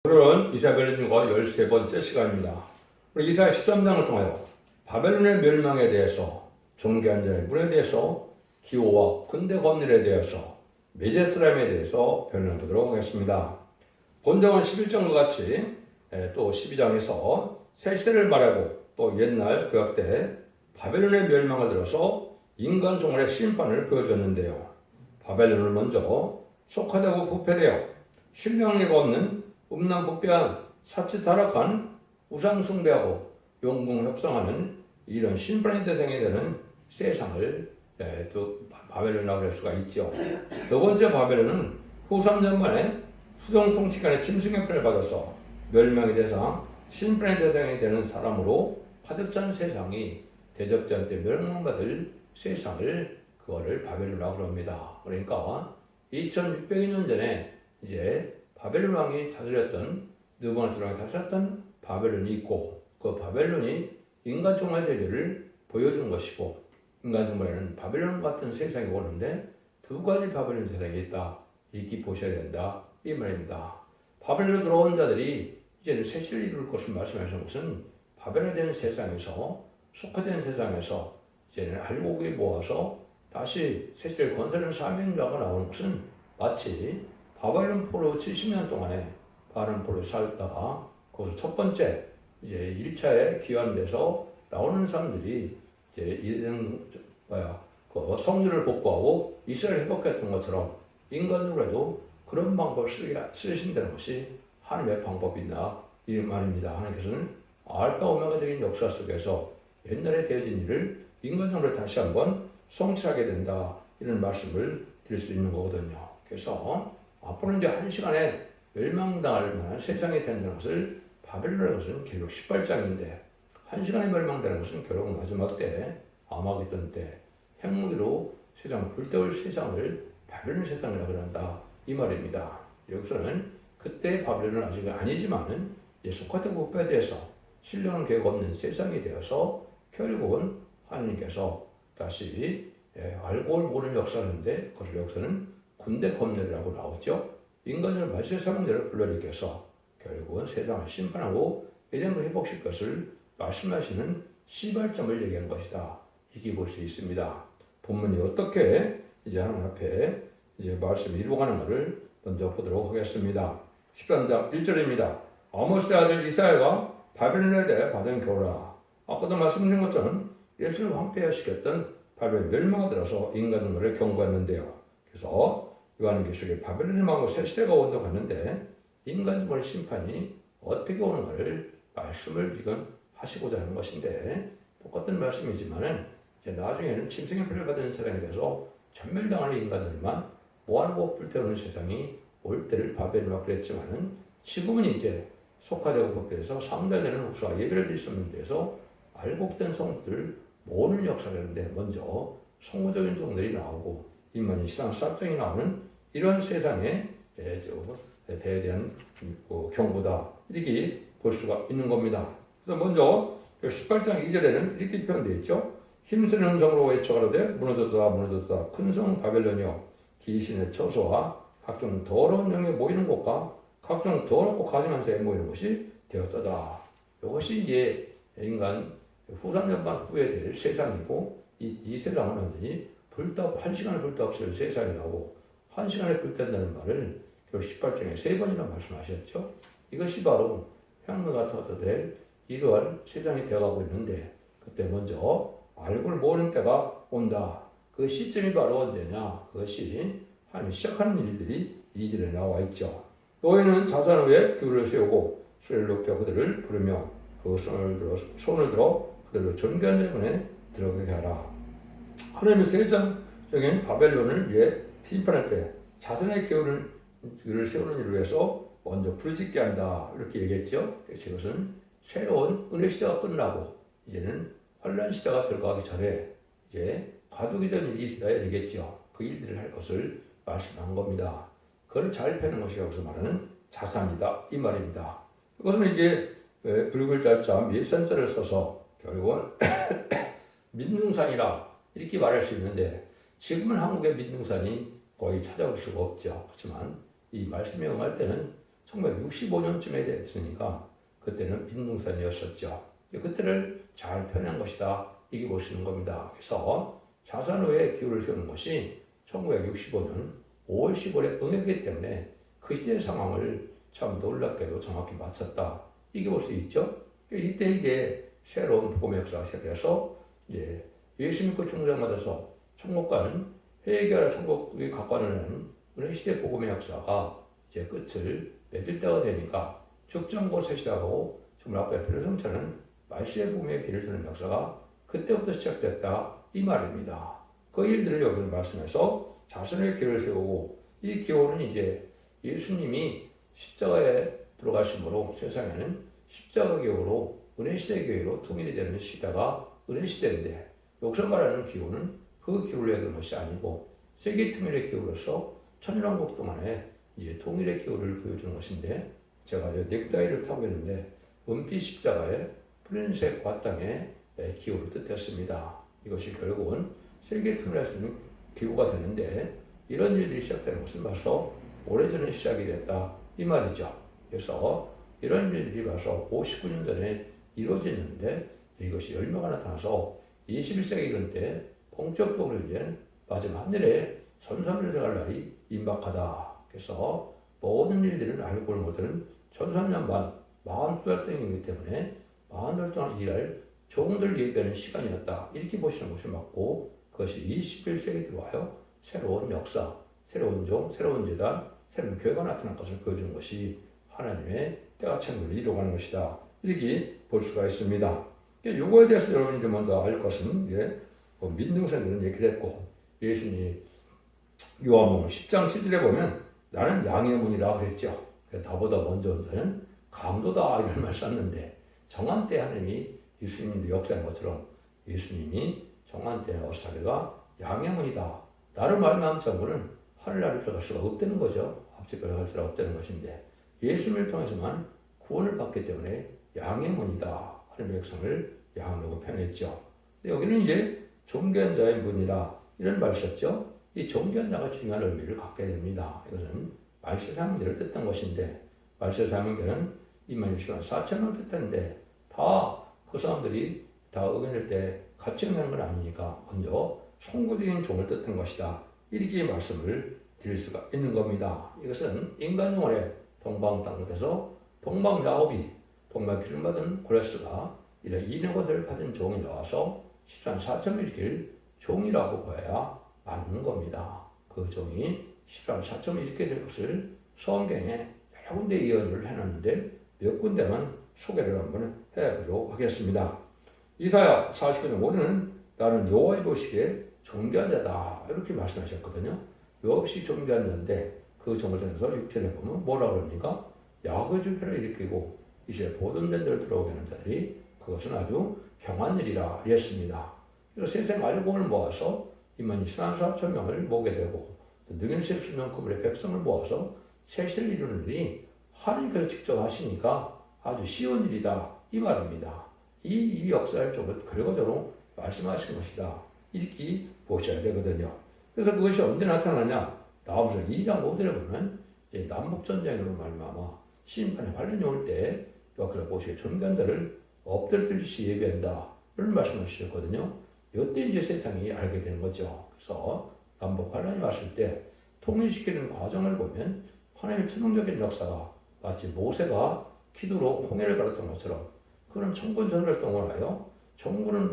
오늘은 이사벨린과 13번째 시간입니다. 우리 이사야 13장을 통하여 바벨론의 멸망에 대해서, 존귀한 자의 문에 대해서, 기호와 군대 법률에 대해서, 메데스라임에 대해서 변론해 보도록 하겠습니다. 본정은 11장과 같이 또 12장에서 새 시대를 말하고 또 옛날 구약 때 바벨론의 멸망을 들어서 인간 종말의 심판을 보여줬는데요. 바벨론을 먼저 속화되고 부패되어 신령리가 없는 음란복배한 사치 타락한 우상 숭배하고 용궁 협상하는 이런 심판의 대상이 되는 세상을 또 바벨론이라고 할 수가 있죠. 두 번째 바벨론은 후 3년 만에 수동 통치관의 짐승 형편을 받아서 멸망의 대상, 심판의 대상이 되는 사람으로 가득 찬 세상이 대적자한테 멸망받을 세상을 그거를 바벨론이라고 합니다. 그러니까 2600년 전에 이제 바벨론 왕이 다스렸던 느부갓네살 왕이 다스렸던 바벨론이 있고 그 바벨론이 인간 종말 대결을 보여준 것이고 인간 종말에는 바벨론 같은 세상이 오는데 두 가지 바벨론 세상이 있다. 이렇게 보셔야 된다. 이 말입니다. 바벨론으로 들어온 자들이 이제는 새 시를 이룰 것을 말씀하시는 것은 바벨론에 대한 세상에서 속화된 세상에서 이제는 알곡이 모아서 다시 새 시를 건설하는 사명자가 나오는 것은 마치 바벨론 포로 70년 동안에 바벨론 포로 살다가 거기서 첫 번째 이제 1차에 귀환돼서 나오는 사람들이 이제 이런 그 성전을 복구하고 이스라엘 회복했던 것처럼 인간으로 해도 그런 방법을 쓰신다는 것이 하나님의 방법이다 이 말입니다. 하나님께서는 알파 오메가적인 역사 속에서 옛날에 되어진 일을 인간적으로 다시 한번 성취하게 된다 이런 말씀을 드릴 수 있는 거거든요. 그래서 앞으로 이제 한 시간에 멸망당할 만한 세상이 된다는 것을 바벨론이라는 것은 결국 18장인데 한 시간에 멸망되는 것은 결국 마지막 때 아마겟돈 때 핵무기로 세상 불태울 세상을 바벨론 세상이라고 한다 이 말입니다. 여기서는 그때 바벨론은 아직 아니지만은 속화된 국가에 대해서 신령한 계획 없는 세상이 되어서 결국은 하나님께서 다시 알고 모르는 역사인데 그 역사는 군대 검열이라고 나오죠. 인간을 말세 사람들을 불러일으켜서 결국은 세상을 심판하고 예정을 회복시킬 것을 말씀하시는 시발점을 얘기한 것이다. 이렇게 볼 수 있습니다. 본문이 어떻게 이제 하나님 앞에 이제 말씀을 이루어가는가를 먼저 보도록 하겠습니다. 13장 1절입니다. 아모스의 아들 이사야가 바벨론에 대해 받은 교라. 아까도 말씀드린 것처럼 예수를 황폐화시켰던 바벨론 멸망에 들어서 인간을 경고했는데요. 그래서 요한계시록에 바벨론이 망하고 새 시대가 온다고 하는데 인간의 심판이 어떻게 오는가를 말씀을 지금 하시고자 하는 것인데 똑같은 말씀이지만은 이제 나중에는 짐승의 피를 받은 세상에 대해서 전멸당하는 인간들만 모아놓고 불태우는 세상이 올 때를 바벨론이라고 그랬지만은 지금은 이제 속화되고 복되어서 상달되는 옥수와 예배를 드릴 수 없는 데서 알곡된 성도들 모으는 역사를 하는데 먼저 성호적인 종들이 나오고 인간이 신앙 쌀정이 나오는 이런 세상에 대한 경고다 이렇게 볼 수가 있는 겁니다. 그래서 먼저 18장 2절에는 이렇게 표현되어 있죠. 힘쓰는 음성으로 외쳐가로되 무너졌다 무너졌다 큰 성 바벨론이여 귀신의 처소와 각종 더러운 영에 모이는 곳과 각종 더럽고 가증한 새에 모이는 곳이 되었다. 이것이 이제 인간 후삼년반 후에 될 세상이고 이 세상은 완전히 한 시간에 불타없을 세상이라고 한 시간에 불탄다는 말을 결국 18장에 3번이나 말씀하셨죠. 이것이 바로 향로가 터져 될 이러한 세상이 되어가고 있는데 그때 먼저 알고를 모으는 때가 온다. 그 시점이 바로 언제냐? 그것이 하나님 시작하는 일들이 2절에 나와 있죠. 너희는 자산 위에 둘을 세우고 수레를 높여 그들을 부르며 그 손을 들어 그들로 존귀한 자문에 들어가게 하라. 하나님의 세상적인 바벨론을 위해 심판할 때 자선의 기울을 세우는 일을 위해서 먼저 부르짖게 한다 이렇게 얘기했죠. 그래서 이것은 새로운 은혜 시대가 끝나고 이제는 환란 시대가 들어가기 전에 이제 과도기 전 일이 있어야 되겠죠. 그 일들을 할 것을 말씀한 겁니다. 그걸 잘 펴는 것이 여기서 말하는 자산이다 이 말입니다. 이것은 이제 붉을자자 밀선자를 써서 결국은 민둥산이라 이렇게 말할 수 있는데 지금은 한국의 민둥산이 거의 찾아볼 수가 없죠. 그렇지만 이 말씀에 응할 때는 1965년쯤에 됐으니까 그때는 빈둥산이었었죠. 그때를 잘 펴낸 것이다. 이게 보시는 겁니다. 그래서 자산후에 기후를 세우는 것이 1965년 5월 15일에 응했기 때문에 그 시대의 상황을 참 놀랍게도 정확히 맞췄다. 이게 볼 수 있죠. 이때 이제 새로운 복음 역사가 시작해서 이제 예수 믿고 충성받아서 천국가는 회개하라 천국이 가까워하는 은혜 시대 복음의 역사가 이제 끝을 맺을 때가 되니까 적정곳에 시작하고 정말 앞에 별을 성찬은 말세의 복음의 비를 주는 역사가 그때부터 시작됐다 이 말입니다. 그 일들을 여기는 말씀해서 자신의 기호를 세우고 이 기호는 이제 예수님이 십자가에 들어가심으로 세상에는 십자가 기호로 은혜시대 교회로 통일이 되는 시대가 은혜시대인데 여기서 말하는 기호는 그 기호를 얘기하는 것이 아니고 세계 통일의 기호로서 천일왕국 동안에 이제 통일의 기호를 보여주는 것인데 제가 이제 넥타이를 타고 있는데 은빛 십자가에 푸른색 밭땅의 기호를 뜻했습니다. 이것이 결국은 세계 통일할 수 있는 기호가 되는데 이런 일들이 시작되는 것은 벌써 오래전에 시작이 됐다 이 말이죠. 그래서 이런 일들이 벌써 59년 전에 이루어졌는데 이것이 열매가 나타나서 21세기 때 본격적으로 이제 마지막 하늘에 천사를 들어갈 날이 임박하다. 그래서 모든 일들은 알고 못하는 1300년 반 42달 동안이기 때문에 42달 동안 일할 종들 예배하는 시간이었다. 이렇게 보시는 것이 맞고 그것이 21세기 들어와요. 새로운 역사, 새로운 종, 새로운 재단, 새로운 교회가 나타날 것을 보여주는 것이 하나님의 때가 찬 것을 이루어가는 것이다. 이렇게 볼 수가 있습니다. 이거에 대해서 여러분이 좀 먼저 알 것은 민등선들은 얘기를 했고 예수님이 요한복음 10장 7절에 보면 나는 양의 문이라 그랬죠. 나보다 먼저 온 자는 강도다 이런 말 썼는데 정한 때 하나님이 예수님도 역사한 것처럼 예수님이 정한 때 어사리가 양의 문이다. 나를 말미암은 자는 하늘나라를 들어갈 수가 없다는 거죠. 앞집까지 갈 수가 없다는 것인데 예수님을 통해서만 구원을 받기 때문에 양의 문이다. 하나님의 백성을 양으로 표현했죠. 근데 여기는 이제 존귀한 자의 문이라 이런 말을 썼죠. 이 존귀한 자가 중요한 의미를 갖게 됩니다. 이것은 말세 사명제를 뜻한 것인데 말세 사명제는 26,000만 4천만 뜻했는데 다 그 사람들이 다 응해낼 때 같이 응하는 건 아니니까 먼저 송구적인 종을 뜻한 것이다. 이렇게 말씀을 드릴 수가 있는 겁니다. 이것은 인간 영혼의 동방 땅끝에서 동방 야곱이 동방 기름 받은 고레스가 이런 이런 것을 받은 종이 나와서 14만 4천을 일으킬 종이라고 봐야 맞는 겁니다. 그 종이 14만 4천을 일으키게 될 것을 성경에 여러 군데 예언을 해놨는데 몇 군데만 소개를 한번 해보도록 하겠습니다. 이사야 49년 5절은 나는 여호와의 보시기에 존귀한 자다 이렇게 말씀하셨거든요. 역시 존귀한 자인데 그 종을 통해서 6절에 보면 뭐라고 그럽니까? 야곱의 주편을 일으키고 이제 보존된 데를 들어오게 하는 자들이 그것은 아주 경한 일이라 했습니다. 그래서 세상 알고를 모아서 22,000만 4천 명을 모으게 되고 능인 수명급의 백성을 모아서 세시를 이루는 일이 하나님께서 직접 하시니까 아주 쉬운 일이다 이 말입니다. 이 역사를 좀 결과적으로 말씀하신 것이다 이렇게 보셔야 되거든요. 그래서 그것이 언제 나타나냐? 나오면서 2장 5절에 보면 이제 남북전쟁으로 말미암아 심판의 환란이 올 때 여기서 보시기에 존귀한 자를 엎드려듯이 예배한다 이런 말씀을 주셨거든요. 이때 이제 세상이 알게 되는 거죠. 그래서 남북 환란이 왔을 때 통일시키는 과정을 보면 하나님의 천능적인 역사가 마치 모세가 기도로 홍해를 가렸던 것처럼 그런 천군 전활동을 하여 정군은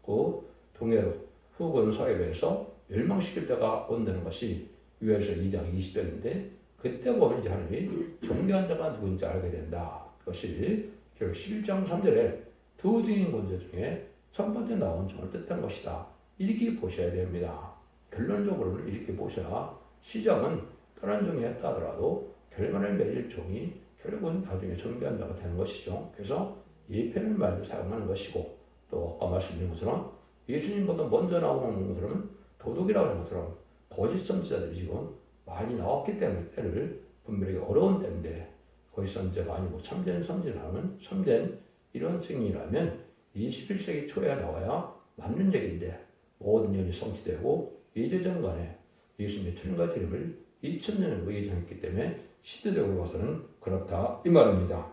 그 동해로 후군 서해로 해서 멸망시킬 때가 온다는 것이 유엘서 2장 20절인데 그때 보면 이제 하나님이 존귀한 자가 누군지 알게 된다. 그것이 결국 11장 3절에 두 증인 권세 중에 첫 번째 나온 종을 뜻한 것이다. 이렇게 보셔야 됩니다. 결론적으로는 이렇게 보셔야 시작은 다른 종이 했다 하더라도 결과를 맺을 종이 결국은 나중에 존귀한 자가 되는 것이죠. 그래서 예표는 말을 사용하는 것이고 또 아까 말씀드린 것처럼 예수님보다 먼저 나오는 것처럼 도둑이라고 하는 것처럼 거짓 선지자들이 지금 많이 나왔기 때문에 때를 분별하기 어려운 때인데 거짓 선지자가 아니고 참된 선지자라면 참된 이런 증인이라면 21세기 초에 나와야 맞는 얘기인데 모든 일이 성취되고 이제전간에 예수님의 천가 이름을 2000년으로 예정했기 때문에 시대적으로 봐서는 그렇다 이 말입니다.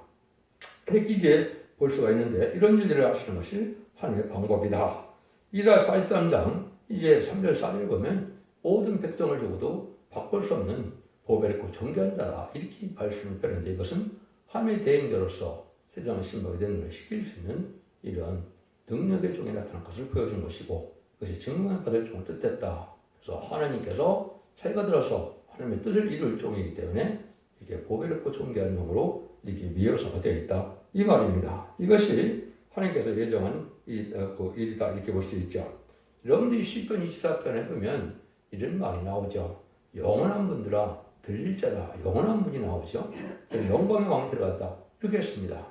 이렇게 이제 볼 수가 있는데 이런 일들을 하시는 것이 하나님의 방법이다. 이사 43장 이제 3절 4절에 보면 모든 백성을 죽어도 바꿀 수 없는 보배를 고 존귀한 자라 이렇게 말씀을 드렸는데 이것은 하나님의 대행자로서 세상을 신박이 되는 것을 시킬 수 있는 이런 능력의 종이 나타난 것을 보여준 것이고 그것이 증명받을 종을 뜻했다. 그래서 하나님께서 차이가 들어서 하나님의 뜻을 이룰 종이기 때문에 이렇게 보배롭고 존귀한 종으로 이렇게 미어서가 되어 있다 이 말입니다. 이것이 하나님께서 예정한 일이다 이렇게 볼 수 있죠. 여러분들이 시편 24편에 보면 이런 말이 나오죠. 영원한 분들아 들릴 자다. 영원한 분이 나오죠. 영광의 왕이 들어갔다 이렇게 했습니다.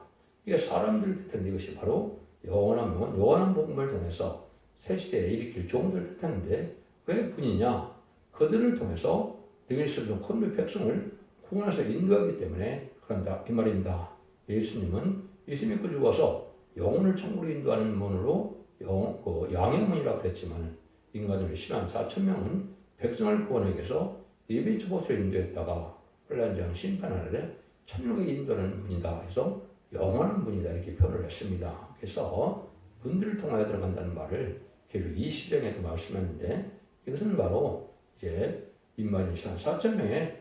이게 사람들을 뜻하는데 이것이 바로 영원한 명은 영원한 복음을 통해서 새 시대에 일으킬 종들을 뜻하는데 왜 분이냐? 그들을 통해서 능히 쓰던 큰 백성을 구원해서 인도하기 때문에 그런다 이 말입니다. 예수님은 예수 믿고 죽어서 영혼을 천국으로 인도하는 문으로 양해문이라고 그랬지만 인간으로 10만 4천 명은 백성을 구원하기 위해서 예배 초보소에 인도했다가 혼란장 심판하늘에 천국에 인도하는 분이다. 그래서 영원한 분이다 이렇게 표현을 했습니다. 그래서 분들을 통하여 들어간다는 말을 계속 이 시정에도 말씀했는데 이것은 바로 이제 인마진 4천 명의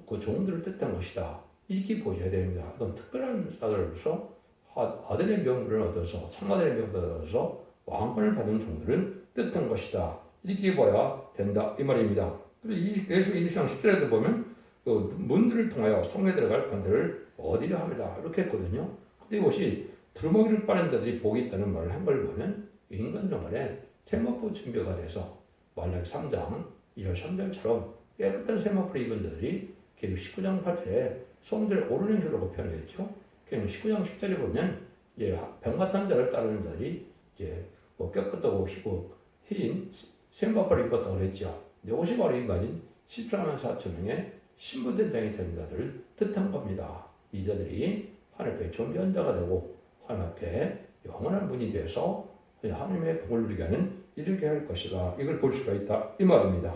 그 종들을 뜻한 것이다. 이렇게 보셔야 됩니다. 어떤 특별한 사들로서 아들의 명분을 얻어서 상아들의 명분을 얻어서 왕권을 받은 종들을 뜻한 것이다. 이렇게 봐야 된다 이 말입니다. 그리고 계속 20장 10절에도 보면 그 문들을 통하여 성에 들어갈 관들을 어디로 합니다 이렇게 했거든요. 근데 이것이 두루마기를 빠는 자들이 복이 있다는 말을 한 걸 보면 인간 생활에 세마포 준비가 돼서 말라기 3장 2절 3절처럼 깨끗한 세마포를 입은 자들이 계속 19장 8절에 성들의 옳은 행실라고 표현했죠. 그냥 19장 10절에 보면 이제 병같은 자를 따르는 자들이 이제 깨끗하고 흰 세마포를 입었다고 그랬죠. 근데 옷이 바로 인간인 14만 4천 명의 신부된 장이 된 자들을 뜻한 겁니다. 이 자들이 하나님 앞에 존귀한 자가 되고 하나님 앞에 영원한 분이 되어서 하나님의 복을 누리게 하는 이렇게 할 것이다. 이걸 볼 수가 있다 이 말입니다.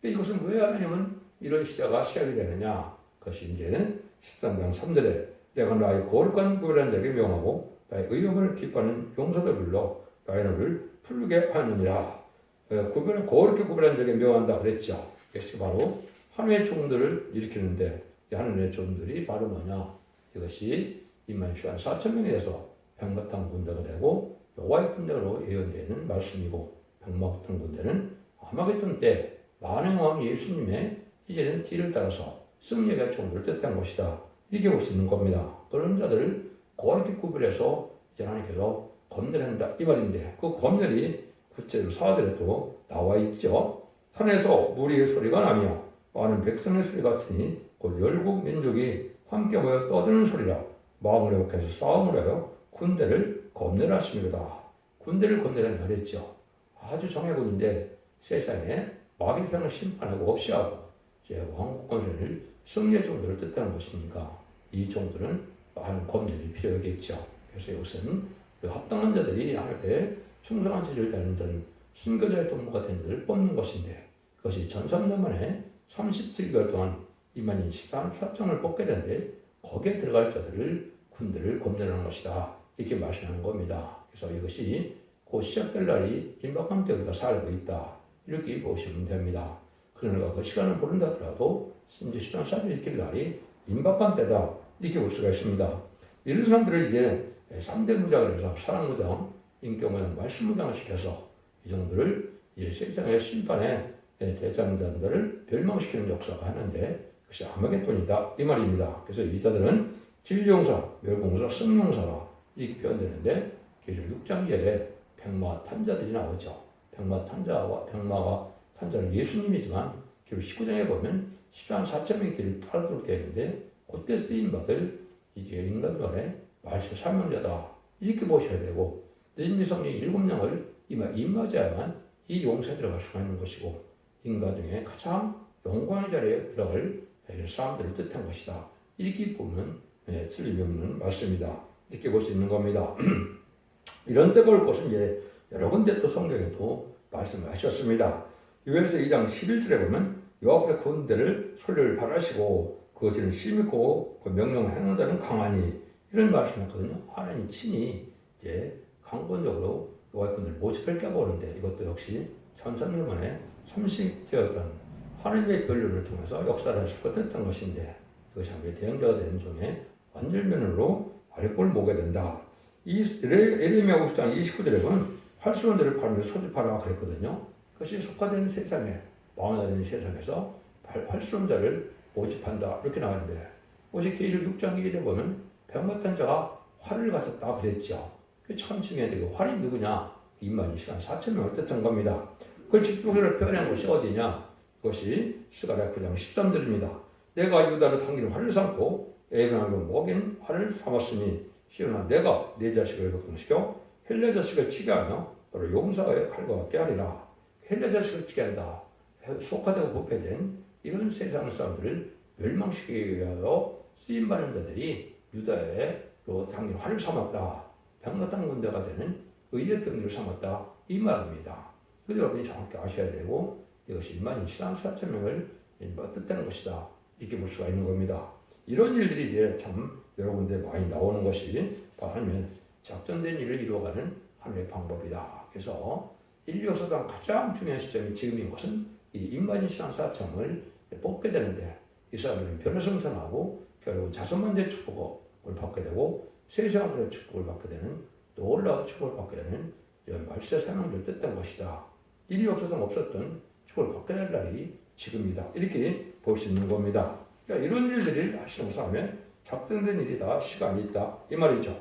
이것은 왜 하나님은 이런 시대가 시작이 되느냐? 그것이 이제는 13장 3절에 내가 나의 거룩한 구별한 자에게 명하고 나의 의욕을 기뻐하는 용사들 불러 나의 이름을 부르게 하느니라. 거룩히 구별한 자에게 명한다 그랬죠. 이것이 바로 하나님의 종들을 일으키는데 하나님의 종들이 바로 뭐냐? 이것이 임마누엘 4천 명에 대해서 백마탄 군대가 되고 여호와의 군대로 예언되는 말씀이고 백마탄 군대는 아마겟돈 때 만왕의 왕 예수님의 이제는 뒤를 따라서 승리의 종들을 뜻한 것이다. 이렇게 볼 수 있는 겁니다. 그런 자들을 거룩히 구별해서 이제 하나님께서 검열한다 이 말인데 그 검열이 구체로 4절에도 나와 있죠. 산에서 무리의 소리가 나며 많은 백성의 소리 같으니 곧 열국 민족이 함께 모여 떠드는 소리라. 마음을 회복해서 싸움을 하여 군대를 검열하십니다. 군대를 검열한다 그랬죠. 아주 정예군인데 세상에 마귀상을 심판하고 없이하고 이제 왕국 권세를 승리의 종들을 뜻하는 것이니까 이 종들은 많은 검열이 필요하겠죠. 그래서 이것은 그 합당한 자들이 하나님께 충성한 지를 다는 자는 순교자의 동무가 된 자를 뽑는 것인데 그것이 전 3년 만에 37개월 동안 이만인 시간 4천을 뽑게 되는데 거기에 들어갈 자들을 군대를 검열하는 것이다. 이렇게 말씀하는 겁니다. 그래서 이것이 곧 시작될 날이 임박한 때 우리가 살고 있다. 이렇게 보시면 됩니다. 그러나 그 시간을 모른다 하더라도 이제 시간 쌓여 있길 날이 임박한 때다. 이렇게 볼 수가 있습니다. 이런 사람들을 이제 3대 무장을 해서 사랑무장, 인격무장, 말씀무장을 시켜서 이 정도를 이제 세상의 심판의 대장자들을 멸망시키는 역사가 하는데 그것이 아마겟돈이다. 이 말입니다. 그래서 이 자들은 진리용사, 멸공사, 승용사가 이렇게 표현되는데 계속 6장 2절에 백마 탄자들이 나오죠. 백마 탄자와 백마가 탄자는 예수님이지만 결국 19장에 보면 10만 4천 명이 길을 따르도록 되는데 그때 쓰임받을 이제 인간간의 말씀 사명자다. 이렇게 보셔야 되고 늦은 성령 7명을 임하자야만 이 용사에 들어갈 수가 있는 것이고 인간 중에 가장 영광의 자리에 들어갈 사람들을 뜻한 것이다. 이렇게 보면 틀림없는 말씀이다. 이렇게 볼 수 있는 겁니다. 이런 때 볼 것은 이제 여러 군데 또 성경에도 말씀을 하셨습니다. 요엘서 2장 11절에 보면 여호와의 군대를 소리를 발하시고 그것을 심있고 그 명령을 행하는 자는 강하니 이런 말씀했거든요. 하나님 친히 이제 강권적으로 여호와의 군대를 모집할 때가 오는데 이것도 역시 1300년 만에 성식되었던 하나님의 변론을 통해서 역사를 하실 것 했던 것인데 그것이 한번 대형자가 되는 중에 완전면으로 알골 모게 된다. 이 에레미야 50장 29절에 보면 활수원들을 팔며 소집하라 그랬거든요. 그것이 속화된 세상에 망하는 세상에서 활수원자를 모집한다 이렇게 나오는데 혹시 계시록 6장 1절에 보면 병맛한 자가 활을 가졌다 그랬죠. 그 참 중요한데 그 활이 누구냐? 22시간 4,000명을 뜻한 겁니다. 그걸 직접적으로 표현한 것이 어디냐? 그것이 스가랴 9장 13절입니다. 내가 유다를 당기는 활을 삼고 에브라임을 먹인 활을 삼았으니 시온아 내가 내 자식을 걱정시켜 헬레 자식을 치게 하며 너를 용사의 칼과 같게 하리라. 헬레 자식을 치게 한다. 속화되고 부패된 이런 세상 사람들을 멸망시키기 위하여 쓰임받는 자들이 유다에로 당긴 활을 삼았다. 병마땅 군대가 되는 의의 병기를 삼았다. 이 말입니다. 그래서 여러분이 정확히 아셔야 되고 이것이 22,400명을 뜻하는 것이다. 이렇게 볼 수가 있는 겁니다. 이런 일들이 이제 참 여러 군데 많이 나오는 것이 하나님의 작전된 일을 이루어가는 하나의 방법이다. 그래서 인류 역사상 가장 중요한 시점이 지금인 것은 이 22,400명을 뽑게 되는데 이 사람들은 변화성천하고 결국 자손만대 축복을 받게 되고 세상의 축복을 받게 되는 놀라운 축복을 받게 되는 말세 사명을 뜻한 것이다. 인류 역사상 없었던 축복을 받게 될 날이 지금이다. 이렇게 볼 수 있는 겁니다. 그러니까 이런 일들이 하시는 사람의 작정된 일이다. 시간이 있다. 이 말이죠.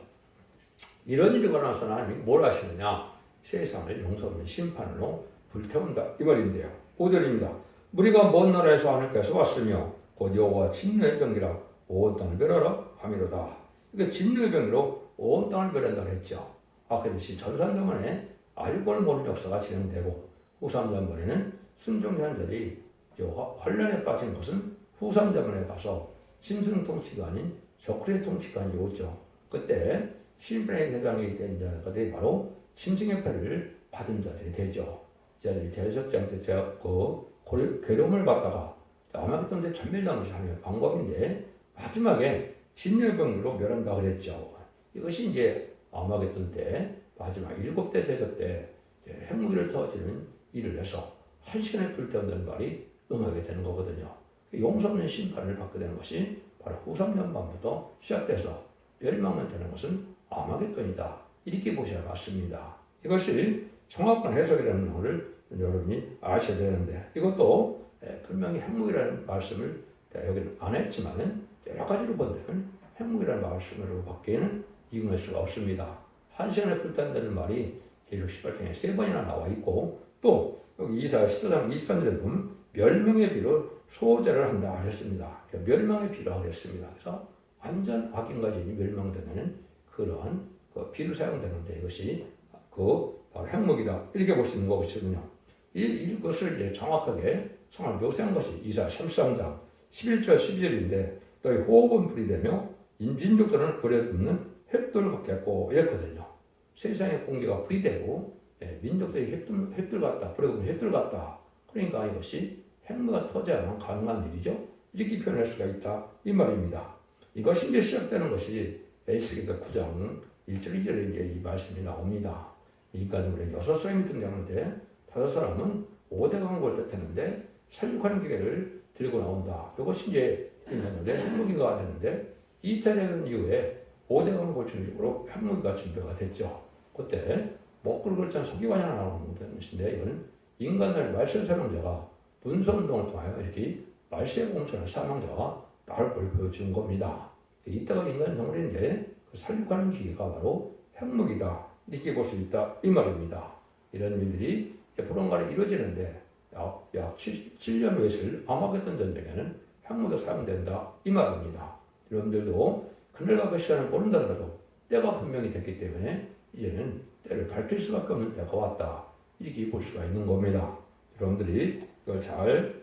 이런 일이 일어나서 하나님이 뭘 하시느냐? 세상을 용서 없는 심판으로 불태운다. 이 말인데요. 5절입니다. 무리가 먼 나라에서 하늘께서 왔으며 곧 여호와 진노의 병기라 온 땅을 멸하라 하미로다. 그러니까 진노의 병기로 온 땅을 멸한다고 했죠. 그랬듯이 전산전번에 알고를 모르는 역사가 진행되고 후삼전번에는 순종자들이 환란에 빠진 것은 후삼전번에 가서 심승 통치가 아닌 적그리스도 통치관이 오죠. 그때 심판의 대상이 된 자들이 바로 심승의 패를 받은 자들이 되죠. 이 자들이 대적자한테 괴로움을 받다가 아마겟돈 때 전멸당을 하는 방법인데 마지막에 진노의 병으로 멸한다고 그랬죠. 이것이 이제 아마겟돈 때 마지막 7대 대적 때 핵무기를 터지는 일을 해서 1시간에 불태운다는 말이 응하게 되는 거거든요. 용서 없는 심판을 받게 되는 것이 바로 후삼년반부터 시작돼서 멸망만 되는 것은 아마겟돈이다. 이렇게 보셔야 맞습니다. 이것이 정확한 해석이라는 것을 여러분이 아셔야 되는데 이것도 분명히 핵무기라는 말씀을 여기는 안 했지만은 여러 가지로 본다면 핵무기라는 말씀으로 밖에는 이용할 수가 없습니다. 1시간에 불탄다는 말이 계시록 18장에 3번이나 나와 있고 또 여기 이사야 10장 23절에 보면 멸망의 비로 소제를 한다 하셨습니다. 멸망의 비로 하셨습니다. 그래서 완전 악인까지 멸망되는 그러한 비로 사용되는데 이것이 바로 핵무기다. 이렇게 볼 수 있는 것이거든요. 이것을 이제 정확하게 성을 묘사한 것이 이사야 33장 11절 12절인데 너희 호흡은 불이 되며 민족들은 불에 굽는 횃불을 갖겠고 이랬거든요. 세상의 공기가 불이 되고 민족들이 횃불 같다. 불에 굽는 횃불 같다. 그러니까 이것이 핵무기가 터져야만 가능한 일이죠. 이렇게 표현할 수가 있다. 이 말입니다. 이것이 이제 시작되는 것이 에스겔서 9장 1절 2절에 이제 이 말씀이 나옵니다. 인간들은 6사람이 등장하는데 5사람은 5대 강국을 뜻했는데 살육하는 기계를 들고 나온다. 이것이 이제 인간들의 핵무기가 되는데 2차 대전 이후에 5대 강국을 중심으로 핵무기가 준비가 됐죠. 그때 먹구를 걸친 석기관이 하나 나오는 것인데 이거는 인간들의 말세 사명자가 분서운동을 통하여 이렇게 말세 공천의 사명자가 나올 걸 보여주는 겁니다. 이때가 인간 정글인데 그 살육하는 기계가 바로 핵무기다. 이렇게 볼 수 있다. 이 말입니다. 이런 일들이 보름간에 이루어지는데 약 7년 후에 있을 아마겟돈 전쟁에는 핵무기가 사용된다. 이 말입니다. 여러분들도 그날과 그 시간을 모른다 하더라도 때가 분명히 됐기 때문에 이제는 때를 밝힐 수밖에 없는 때가 왔다. 이렇게 볼 수가 있는 겁니다. 여러분들이 이걸 잘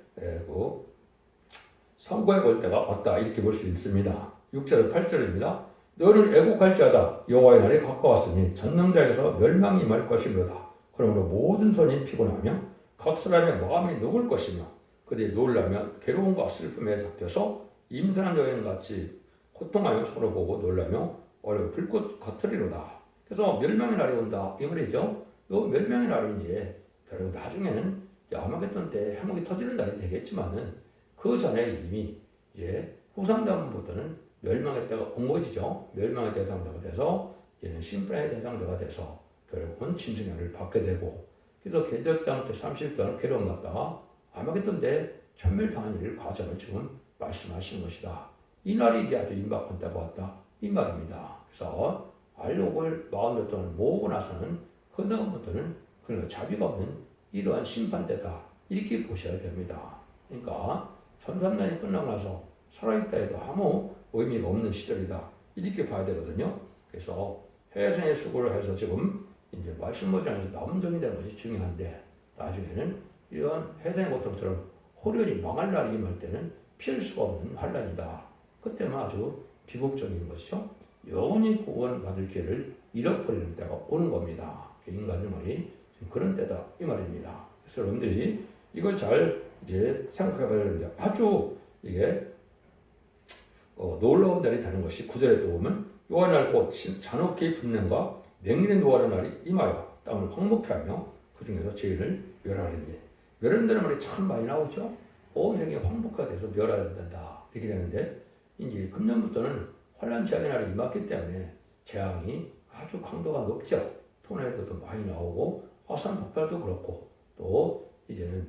선고해 볼 때가 왔다. 이렇게 볼 수 있습니다. 6절 8절입니다. 너를 애국할지어다 여호와의 날이 가까웠으니 전능자에게서 멸망이 임할 것이로다. 그러므로 모든 손이 피곤하며 각 사람의 마음이 녹을 것이며 그들이 놀라면 괴로움과 슬픔에 잡혀서 임산한 여인같이 고통하며 서로 보고 놀라며 얼굴 불꽃 거트리로다. 그래서 멸망의 날이 온다 이 말이죠. 요 멸망의 날이 이제 결국 나중에는 아마겟돈 때 해목이 터지는 날이 되겠지만은 그 전에 이미 이제 후삼자문부터는 멸망의 때가 온 것이죠. 멸망의 대상자가 돼서 이제는 심판의 대상자가 돼서 결국은 짐승형을 받게 되고, 그래서 개접장 때 30도는 괴로움 났다가 아마겟돈 때 천멸당한 일을 과정을 지금 말씀하시는 것이다. 이 날이 이제 아주 임박한 때가 왔다 이 말입니다. 그래서 알록을 40몇 동안 모으고 나서는 그 다음부터는 그런 자비가 없는 이러한 심판대다 이렇게 보셔야 됩니다. 그러니까 천삼년이 끝나고 나서 살아있다 해도 아무 의미가 없는 시절이다 이렇게 봐야 되거든요. 그래서 해생의 수고를 해서 지금 이제 말씀보장에서 남정이 되는 것이 중요한데, 나중에는 이런 해생의 고통처럼 호련이 망할 날이 임할 때는 피할 수가 없는 환란이다. 그때만 아주 비극적인 것이죠. 영원히 구원받을 기회를 잃어버리는 때가 오는 겁니다. 인간 영혼이 그런 때다 이 말입니다. 그래서 여러분들이 이걸 잘 이제 생각해 봐야 되는데, 아주 이게 놀라운 날이 되는 것이 9절에 또 보면 요한날 곧 잔혹히 분냄과 맹인의 노하는 날이 임하여 땅을 황복케 하며 그 중에서 죄인을 멸하리니. 멸한다는 말이 참 많이 나오죠. 온 세계에 황복화가 돼서 멸해야 된다 이렇게 되는데, 이제 금년부터는 환란 재앙의 날이 임했기 때문에 재앙이 아주 강도가 높죠. 토네이도도 많이 나오고 화산 폭발도 그렇고 또 이제는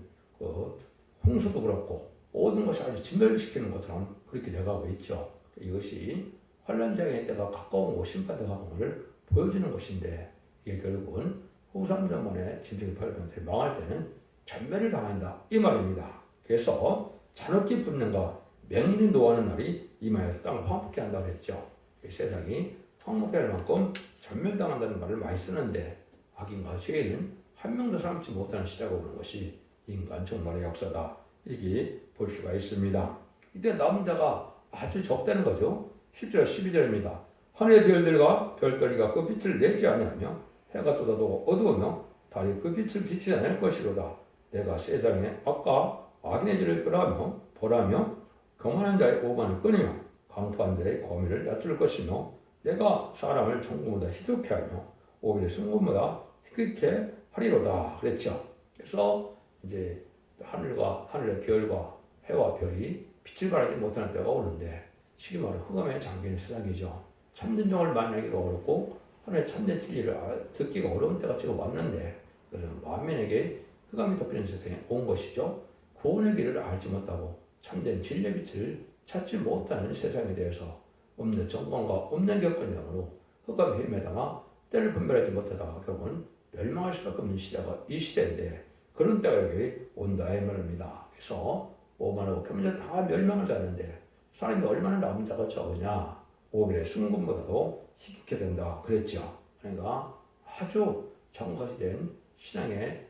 홍수도 그렇고 모든 것이 아주 진멸시키는 것처럼 그렇게 돼가고 있죠. 이것이 환란 재앙의 때가 가까운 것, 심판대 가까움을 보여주는 것인데, 이게 결국은 후삼전문의 짐승이 팔렸던 망할 때는 전멸을 당한다 이 말입니다. 그래서 잔혹히 분냄과 맹인이 노하는 날이 임하여서 땅을 황폐케 한다고 했죠. 세상이 황폐케 할 만큼 전멸당한다는 말을 많이 쓰는데, 악인과 죄인은 한 명도 삼지 못하는 시대가 오는 것이 인간 종말의 역사다 이렇게 볼 수가 있습니다. 이때 남은 자가 아주 적다는 거죠. 10절 12절입니다. 하늘의 별들과 별들이가 그 빛을 내지 아니하며 해가 쏟아도 어두우며 달이 그 빛을 비치지 않을 것이로다. 내가 세상에 악과 악인의 죄를 벌하며 경건한 자의 오만을 끊으며 강포한 자의 거미를 낮출 것이며, 내가 사람을 정금보다 희석케 하며 오히려 순금보다 희끗케 하리로다 그랬죠. 그래서 이제 하늘의 별과 해와 별이 빛을 발하지 못하는 때가 오는데, 쉽게 말해 흑암에 잠긴 세상이죠. 참된 종을 만나기가 어렵고 하늘의 참된 진리를 듣기가 어려운 때가 지금 왔는데, 그래서 만민에게 흑암이 덮이는 세상에 온 것이죠. 구원의 길을 알지 못하고 참된 진리의 빛을 찾지 못하는 세상에 대해서 없는 정권과 없는 격언 등으로 흑암에 헤매다가 때를 분별하지 못하다가 결국은 멸망할 수밖에 없는 시대가 이 시대인데, 그런 때가 여기 온다 이 말입니다. 그래서 오만하고 교민자 다 멸망을 하는데 사람이 얼마나 남은 자가 적으냐, 오히려 순금보다도 희귀게 된다 그랬죠. 그러니까 아주 정확히 된 신앙의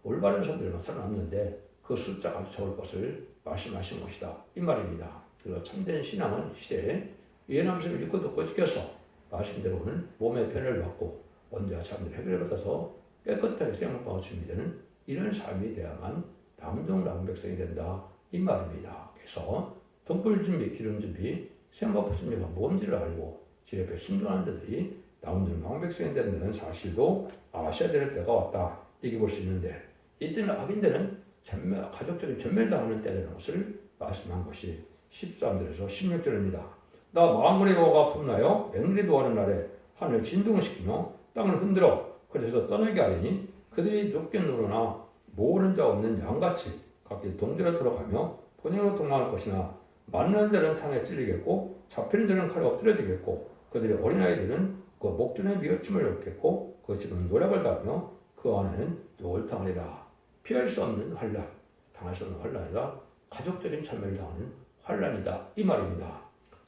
올바른 사람들만 살아남는데 그 숫자가 아주 적을 것을 말씀하신 것이다 이 말입니다. 그리고 참된 신앙은 시대에 예남성을 읽고 듣고 지켜서 말씀대로는 몸의 편을 받고 언제와 사람들이 해결을 받아서 깨끗하게 생각하고 준비되는 이런 삶이 돼야만 남종 남백성이 된다 이 말입니다. 그래서 등불 준비, 기름 준비, 생각부 준비가 뭔지를 알고 지 옆에 순종하는 자들이 남종 남백성이 된다는 사실도 아셔야 될 때가 왔다 이렇게 볼 수 있는데, 이때는 악인들은 가족적인 전멸당하는 때라는 것을 말씀한 것이 13절에서 16절입니다. 나 망군의 노가 품나여 맹인이 노하는 날에 하늘 진동시키며 땅을 흔들어 그래서 떠나게 하리니, 그들이 눕게 누르나 모으는 자 없는 양같이 각기 동전에 들어가며 본인으로 도망할 것이나, 맞는 자는 창에 찔리겠고 잡히는 자는 칼에 엎드려지겠고, 그들의 어린아이들은 그 목전에 미어침을 얻겠고 그 집은 노략을 당하며 그 안에는 욕을 당하리라. 피할 수 없는 환란, 당할 수 없는 환란이라 가족적인 참여를 당하는 환란이다 이 말입니다.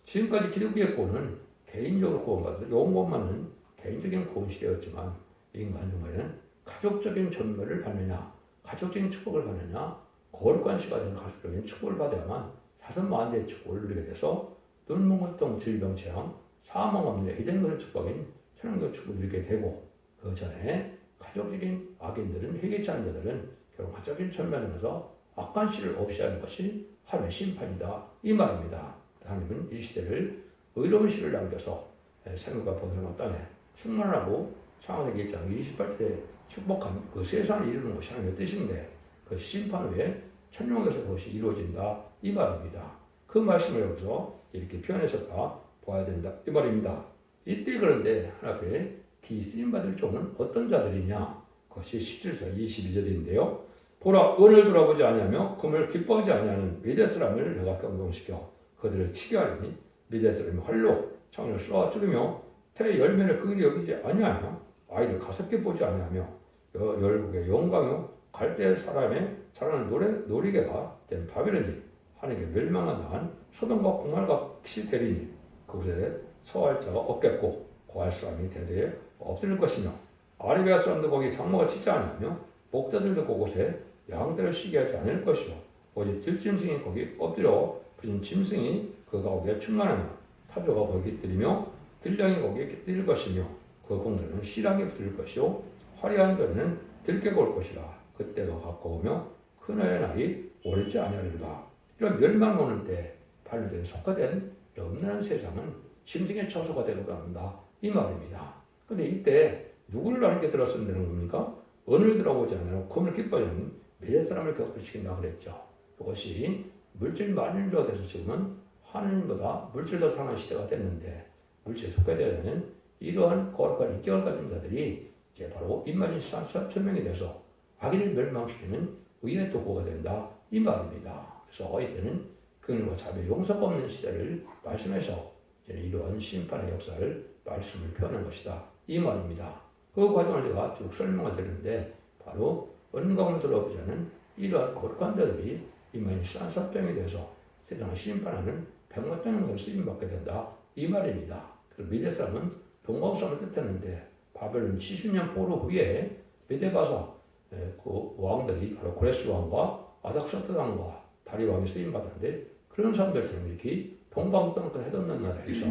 지금까지 기독교의 구원은 개인적으로 구원받아서 영원만은 개인적인 구원 시대였지만, 인간 중에는 가족적인 전멸을 받느냐, 가족적인 축복을 받느냐, 거룩한 시간에 가족적인 축복을 받아야만 자선만대의 축복을 누리게 돼서 눈먼 고통, 질병, 재앙, 사망 없는 에덴의 축복인 천연교 축복을 누리게 되고, 그 전에 가족적인 악인들은 회개치 않은 자들은 결국 가족적인 전면에서 악한 씨를 없이 하는 것이 하나의 심판이다 이 말입니다. 하나님은 이 시대를 의로운 시를 남겨서 생명과 보존의 땅에 충만하고 창세기 1장 28절에 축복한 그 세상을 이루는 것이 하나님의 뜻인데 그 심판 후에 천국에서 그것이 이루어진다 이 말입니다. 그 말씀을 여기서 이렇게 표현해서 다 봐야 된다 이 말입니다. 이때 그런데 하나님의 기 쓰임받을 종은 어떤 자들이냐? 그것이 17절 22절인데요. 보라 은을 돌아보지 아니하며 금을 기뻐하지 아니하는 미대 사람을 내가 경동시켜 그들을 치게 하리니 미대 사람이 활로 창을 쏘아 죽이며 태의 열매를 그들이 여기지 아니하며 아이를 가섭게 보지 아니하며 열국의 영광요 갈대 사람의 자라는 놀이개가 된 바벨론이 하나님께 멸망한 한 소돔과 고모라 같이 되리니 그곳에 처할 자가 없겠고 거할 사람이 대대에 없을 것이며 아라비아 사람도 거기 장막을 치지 아니하며 목자들도 그곳에 양떼를 쉬게 하지 않을 것이요 오직 들짐승이 거기 엎드려 부진 짐승이 그 가운데 충만하며 타조가 거기 깃들이며 들량이 거기에 깃들 것이며 그 공소는 실랑이 붙을 것이요 화려한 별에는 들깨가 올 것이라 그때가 가까우며 그날의 날이 오래지 아니하리로다. 이런 멸망 오는 때 반려된 속화된 염려한 세상은 짐승의 처소가 되고 합니다 이 말입니다. 근데 이때 누구를 하나님께 들었으면 되는 겁니까? 은을 들어보지 않아요. 금을 기뻐하는 미대 사람을 격분시킨다 그랬죠. 그것이 물질 만인조가 돼서 지금은 하나님보다 물질 더 사랑하는 시대가 됐는데 물질에 속해되는 이러한 거룩한 인격을 가진 자들이 이제 바로 입맞은 천명이 돼서 악인을 멸망시키는 의의 도구가 된다 이 말입니다. 그래서 이때는 그들과 자비의 용서가 없는 시대를 말씀해서 이러한 심판의 역사를 말씀을 표현한 것이다 이 말입니다. 그 과정을 제가 쭉 설명을 드렸는데 바로 은광을 들어보지 않은 이러한 거룩한 자들이 이만희 산사병이 돼서 세상을 심판하는 백마장을 쓰임받게 된다 이 말입니다. 그리고 미대 사람은 동방사람을 뜻했는데 바벨론 70년 포로 후에 미대 가서 그 왕들이 바로 고레스 왕과 아닥사트 왕과 다리 왕이 쓰임받았는데 그런 사람들처럼 이렇게 동방 땅끝 해돋는 나라에서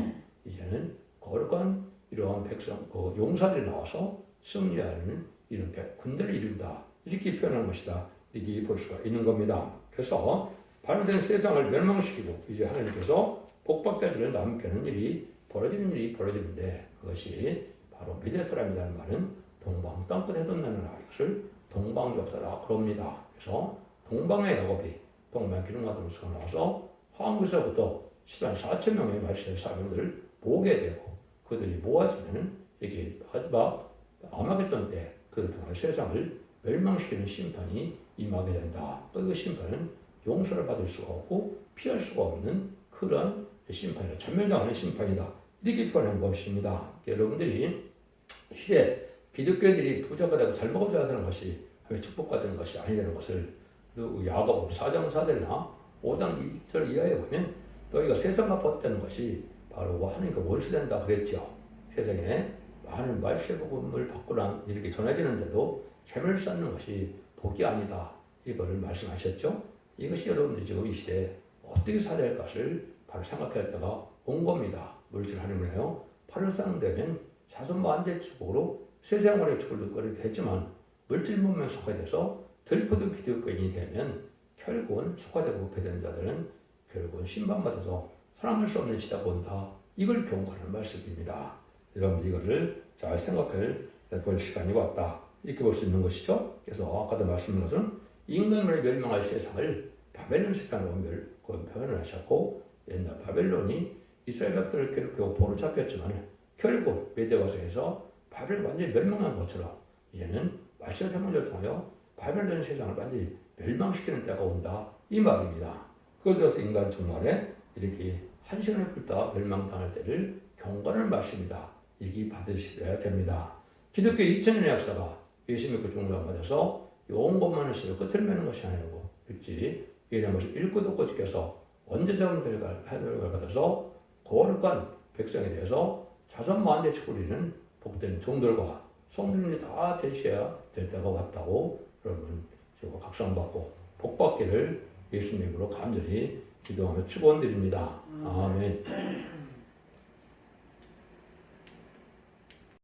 이제는 거룩한 이러한 백성, 용사들이 나와서 승리하는 이런 군대를 이룬다. 이렇게 표현한 것이다. 이렇게 볼 수가 있는 겁니다. 그래서 반대된 세상을 멸망시키고 이제 하나님께서 복박자들을 남겨는 일이 벌어지는데 그것이 바로 미대 사람이라는 말은 동방 땅끝 해돋는 나라 이것을 동방역사라 그럽니다. 그래서 동방의 야곱이 동방 기름가동수가 나와서 황구서부터 14,000명의 말씀의 사명들을 모으게 되고 그들이 모아지면 이게 마지막 아마겟돈 때 그 동안 세상을 멸망시키는 심판이 임하게 된다. 또 그 심판은 용서를 받을 수가 없고 피할 수가 없는 그런 심판이다. 전멸당하는 심판이다. 이렇게 표현한 것입니다. 여러분들이 시대 기독교인들이 부자가 되고 잘 먹어 잘 사는 것이 축복받는 것이 아니라는 것을 야고보 4장 4절이나 5장 2절 이하에 보면 너희가 세상과 벗되는 것이 바로 하나님과 원수된다 그랬죠. 세상에 많은 말세복음을 받고난 이렇게 전해지는데도 재물을 쌓는 것이 복이 아니다. 이거를 말씀하셨죠. 이것이 여러분들이 지금 이 시대에 어떻게 살아야 할 것을 바로 생각할 때가 온 겁니다. 물질 하나님을요. 8월 되면 자손과 안대축복으로 세상원의 축복을 거리게 했지만 물질 몸에 속해져서 들포도 기독교인이 되면 결국은 속화되고 부패된 자들은 결국은 심판받아서 사랑할 수 없는 시대가 온다. 이걸 경고하는 말씀입니다. 여러분 이거를 잘 생각해 볼 시간이 왔다. 이렇게 볼 수 있는 것이죠. 그래서 아까도 말씀드린 것은 인간을 멸망할 세상을 바벨론 세상으로 표현을 하셨고 옛날 바벨론이 이스라엘 백성들을 괴롭히고 포로 잡혔지만 결국 메대가서에서 바벨론 완전히 멸망한 것처럼 이제는 말씀 세문을 통하여 바벨론 세상을 완전히 멸망시키는 때가 온다. 이 말입니다. 그걸 들어서 인간 정말에 이렇게 한시간에 불다 멸망당할 때를 경고하는 말씀이다. 이게 받으셔야 됩니다. 기독교 2000년의 역사가 예수 믿고 종교가 맞아서 온 것만을 쓰고 끝을 매는 것이 아니고 일지 이런 것을 읽고 듣고 지켜서 언제적인 해결을 받아서 거룩한 백성에 대해서 자선만대 축구리는 복된 종들과 성도님이 다 되셔야 될 때가 왔다고 여러분 각성받고 복받기를 예수님으로 간절히 기도하며 축원드립니다. 아멘.